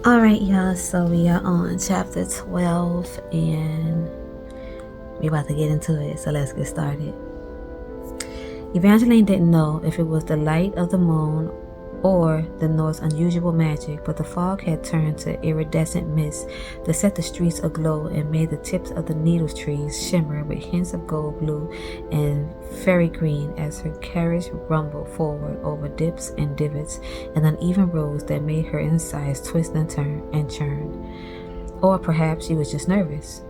Alright, y'all, so we are on chapter 12 and we're about to get into it, so let's get started. Evangeline didn't know if it was the light of the moon or the North's unusual magic, but the fog had turned to iridescent mist that set the streets aglow and made the tips of the needle trees shimmer with hints of gold blue and fairy green as her carriage rumbled forward over dips and divots and uneven roads that made her insides twist and turn and churn. Or perhaps she was just nervous.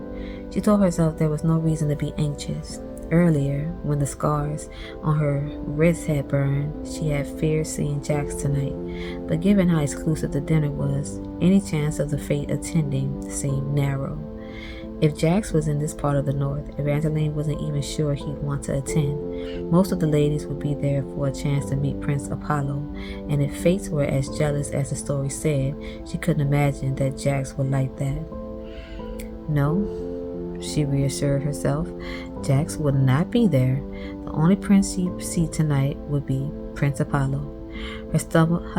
She told herself there was no reason to be anxious. Earlier, when the scars on her wrists had burned, she had feared seeing Jax tonight. But given how exclusive the dinner was, any chance of the fate attending seemed narrow. If Jax was in this part of the North, Evangeline wasn't even sure he'd want to attend. Most of the ladies would be there for a chance to meet Prince Apollo, and if fates were as jealous as the story said, she couldn't imagine that Jax would like that. No, she reassured herself. Jax would not be there. The only prince she'd see tonight would be Prince Apollo. Her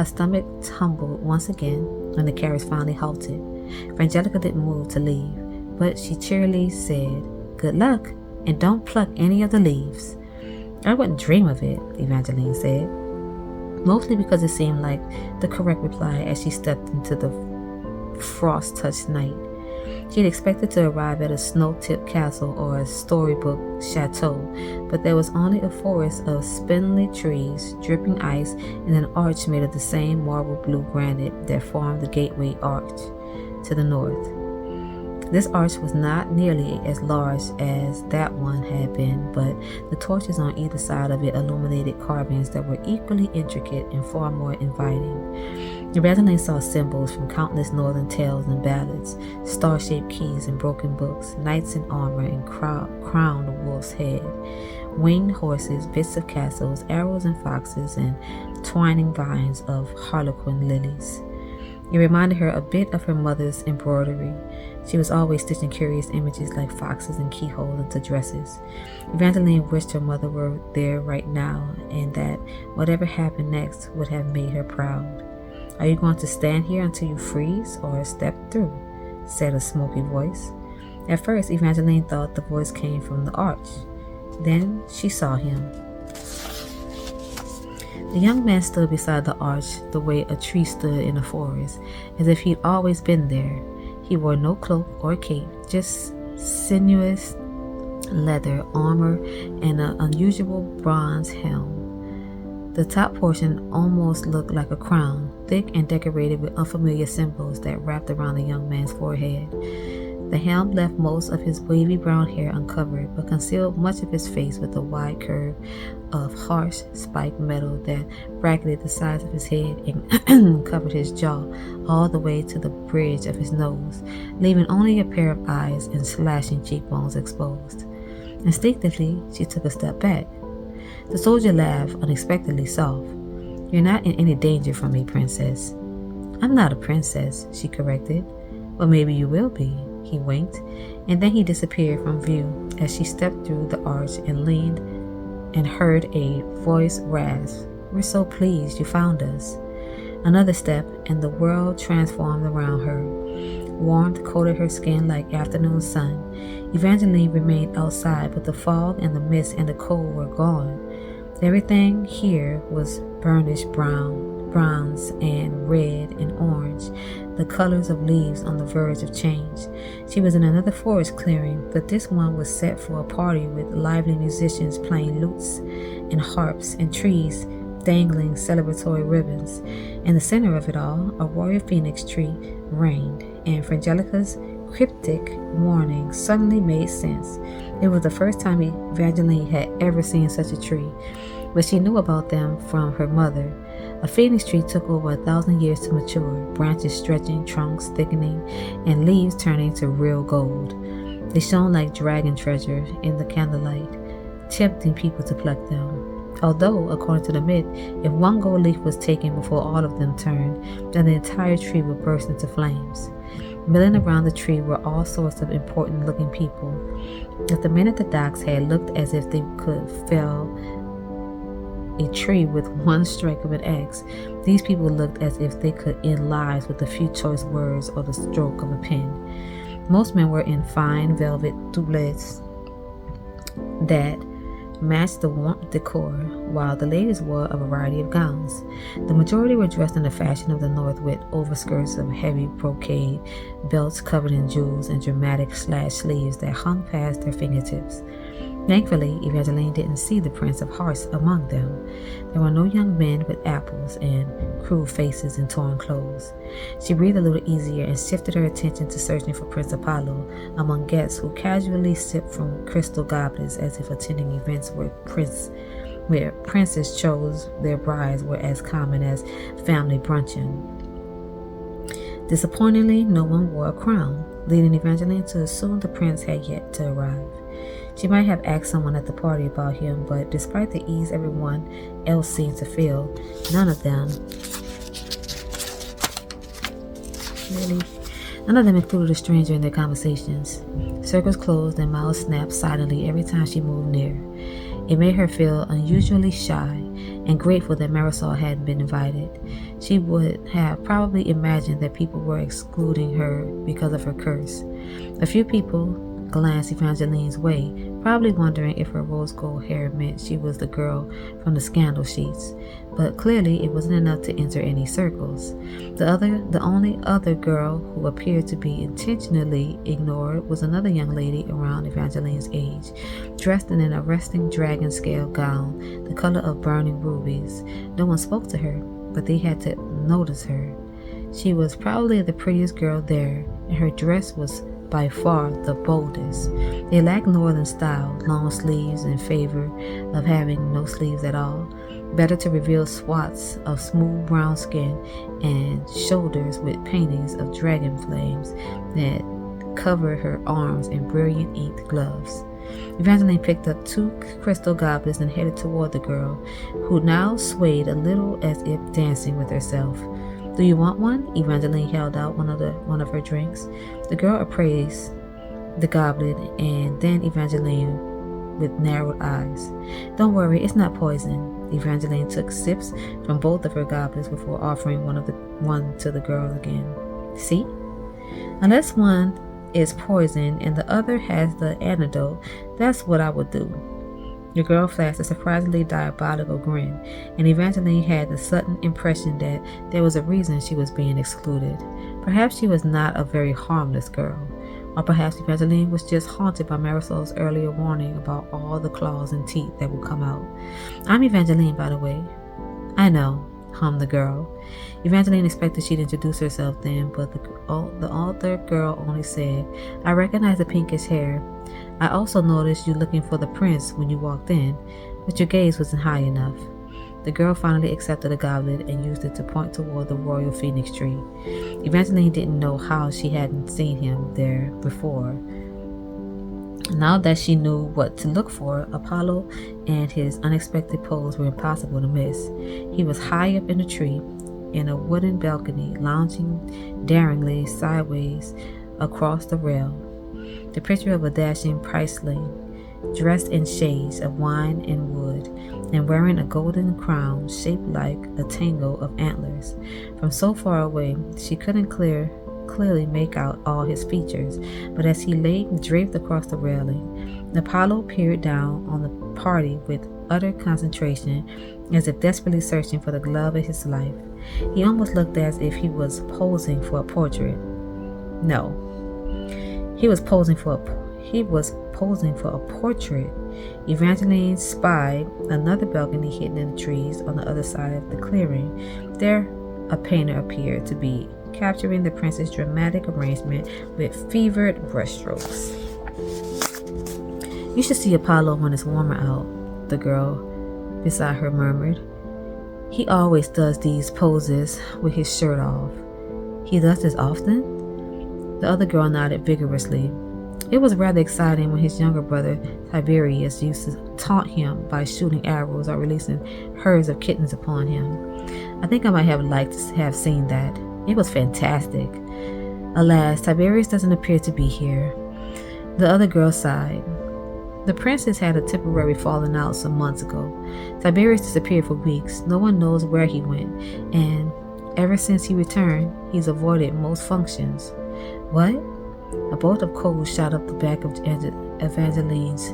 stomach tumbled once again when the carriage finally halted. Frangelica didn't move to leave, but she cheerily said, "Good luck, and don't pluck any of the leaves." "I wouldn't dream of it," Evangeline said, mostly because it seemed like the correct reply as she stepped into the frost-touched night. She had expected to arrive at a snow-tipped castle or a storybook chateau, but there was only a forest of spindly trees, dripping ice, and an arch made of the same marble blue granite that formed the gateway arch to the north. This arch was not nearly as large as that one had been, but the torches on either side of it illuminated carvings that were equally intricate and far more inviting. Evangeline saw symbols from countless northern tales and ballads, star-shaped keys and broken books, knights in armor and crowned wolf's head, winged horses, bits of castles, arrows and foxes, and twining vines of harlequin lilies. It reminded her a bit of her mother's embroidery. She was always stitching curious images like foxes and keyholes into dresses. Evangeline wished her mother were there right now and that whatever happened next would have made her proud. "Are you going to stand here until you freeze or step through?" said a smoky voice. At first, Evangeline thought the voice came from the arch. Then she saw him. The young man stood beside the arch the way a tree stood in a forest, as if he'd always been there. He wore no cloak or cape, just sinuous leather armor and an unusual bronze helm. The top portion almost looked like a crown, thick and decorated with unfamiliar symbols that wrapped around the young man's forehead. The helm left most of his wavy brown hair uncovered, but concealed much of his face with a wide curve of harsh, spiked metal that bracketed the sides of his head and covered his jaw all the way to the bridge of his nose, leaving only a pair of eyes and slashing cheekbones exposed. Instinctively, she took a step back. The soldier laughed, unexpectedly soft. "You're not in any danger from me, princess." "I'm not a princess," she corrected. "Well, maybe you will be." He winked, and then he disappeared from view as she stepped through the arch and leaned and heard a voice rasp, "We're so pleased you found us." Another step, and the world transformed around her. Warmth coated her skin like afternoon sun. Evangeline remained outside, but the fog and the mist and the cold were gone. Everything here was burnished browns and red and orange, the colors of leaves on the verge of change. She was in another forest clearing, but this one was set for a party with lively musicians playing lutes and harps and trees dangling celebratory ribbons. In the center of it all, a royal phoenix tree reigned, and Frangelica's cryptic warning suddenly made sense. It was the first time Evangeline had ever seen such a tree, but she knew about them from her mother. A phoenix tree took over 1,000 years to mature, branches stretching, trunks thickening, and leaves turning to real gold. They shone like dragon treasure in the candlelight, tempting people to pluck them. Although, according to the myth, if one gold leaf was taken before all of them turned, then the entire tree would burst into flames. Milling around the tree were all sorts of important-looking people. At the men at the docks had looked as if they could fell a tree with one strike of an axe. These people looked as if they could end lives with a few choice words or the stroke of a pen. Most men were in fine velvet doublets that matched the warm decor, while the ladies wore a variety of gowns. The majority were dressed in the fashion of the North, with overskirts of heavy brocade, belts covered in jewels, and dramatic slash sleeves that hung past their fingertips. Thankfully, Evangeline didn't see the Prince of Hearts among them. There were no young men with apples and cruel faces and torn clothes. She breathed a little easier and shifted her attention to searching for Prince Apollo among guests who casually sipped from crystal goblets as if attending events where princes chose their brides were as common as family bruncheon. Disappointingly, no one wore a crown, leading Evangeline to assume the prince had yet to arrive. She might have asked someone at the party about him, but despite the ease everyone else seemed to feel, none of them included a stranger in their conversations. Circles closed and mouths snapped silently every time she moved near. It made her feel unusually shy and grateful that Marisol hadn't been invited. She would have probably imagined that people were excluding her because of her curse. A few people glanced Evangeline's way, probably wondering if her rose gold hair meant she was the girl from the scandal sheets, but clearly it wasn't enough to enter any circles. The only other girl who appeared to be intentionally ignored was another young lady around Evangeline's age, dressed in an arresting dragon scale gown, the color of burning rubies. No one spoke to her, but they had to notice her. She was probably the prettiest girl there, and her dress was by far the boldest. They lacked northern style, long sleeves in favor of having no sleeves at all. Better to reveal swaths of smooth brown skin and shoulders with paintings of dragon flames that covered her arms in brilliant inked gloves. Evangeline picked up 2 crystal goblets and headed toward the girl, who now swayed a little as if dancing with herself. "Do you want one?" Evangeline held out one of her drinks. The girl appraised the goblet and then Evangeline with narrowed eyes. "Don't worry, it's not poison." Evangeline took sips from both of her goblets before offering one to the girl again. "See? Unless one is poison and the other has the antidote, that's what I would do." The girl flashed a surprisingly diabolical grin, and Evangeline had the sudden impression that there was a reason she was being excluded. Perhaps she was not a very harmless girl, or perhaps Evangeline was just haunted by Marisol's earlier warning about all the claws and teeth that would come out. "I'm Evangeline, by the way." "I know," hummed the girl. Evangeline expected she'd introduce herself then, but the other girl only said, "I recognize the pinkish hair. I also noticed you looking for the prince when you walked in, but your gaze wasn't high enough." The girl finally accepted a goblet and used it to point toward the royal phoenix tree. Evangeline didn't know how she hadn't seen him there before. Now that she knew what to look for, Apollo and his unexpected pose were impossible to miss. He was high up in a tree, in a wooden balcony, lounging daringly sideways across the rail. The picture of a dashing priestling, dressed in shades of wine and wood, and wearing a golden crown shaped like a tangle of antlers. From so far away, she couldn't clearly make out all his features, but as he lay draped across the railing, Apollo peered down on the party with utter concentration, as if desperately searching for the love of his life. He almost looked as if he was posing for a portrait. No, he was posing for a portrait. Evangeline spied another balcony hidden in the trees on the other side of the clearing. There, a painter appeared to be capturing the prince's dramatic arrangement with fevered brushstrokes. "You should see Apollo when it's warmer out," the girl beside her murmured. "He always does these poses with his shirt off." "He does this often?" The other girl nodded vigorously. It was rather exciting when his younger brother Tiberius used to taunt him by shooting arrows or releasing herds of kittens upon him. "I think I might have liked to have seen that. It was fantastic. Alas, Tiberius doesn't appear to be here." The other girl sighed. The princess had a temporary falling out some months ago. Tiberius disappeared for weeks. No one knows where he went, and ever since he returned, he's avoided most functions. What? A bolt of cold shot up the back of Evangeline's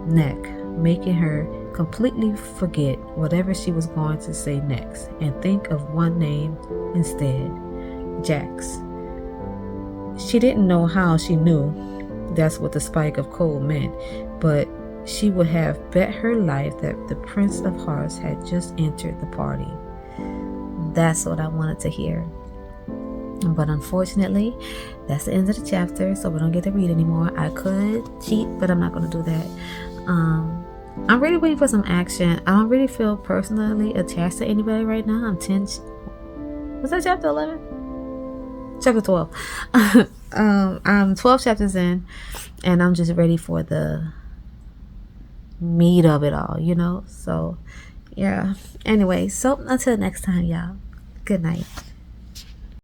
neck, making her completely forget whatever she was going to say next and think of one name instead: Jax. She didn't know how she knew that's what the spike of cold meant, but she would have bet her life that the Prince of Hearts had just entered the party. That's what I wanted to hear. But unfortunately, that's the end of the chapter, so we don't get to read anymore. I could cheat, but I'm not going to do that. I'm really waiting for some action. I don't really feel personally attached to anybody right now. Was that chapter 11? Chapter 12. I'm 12 chapters in, and I'm just ready for the meat of it all, So, yeah. Anyway, so until next time, y'all. Good night.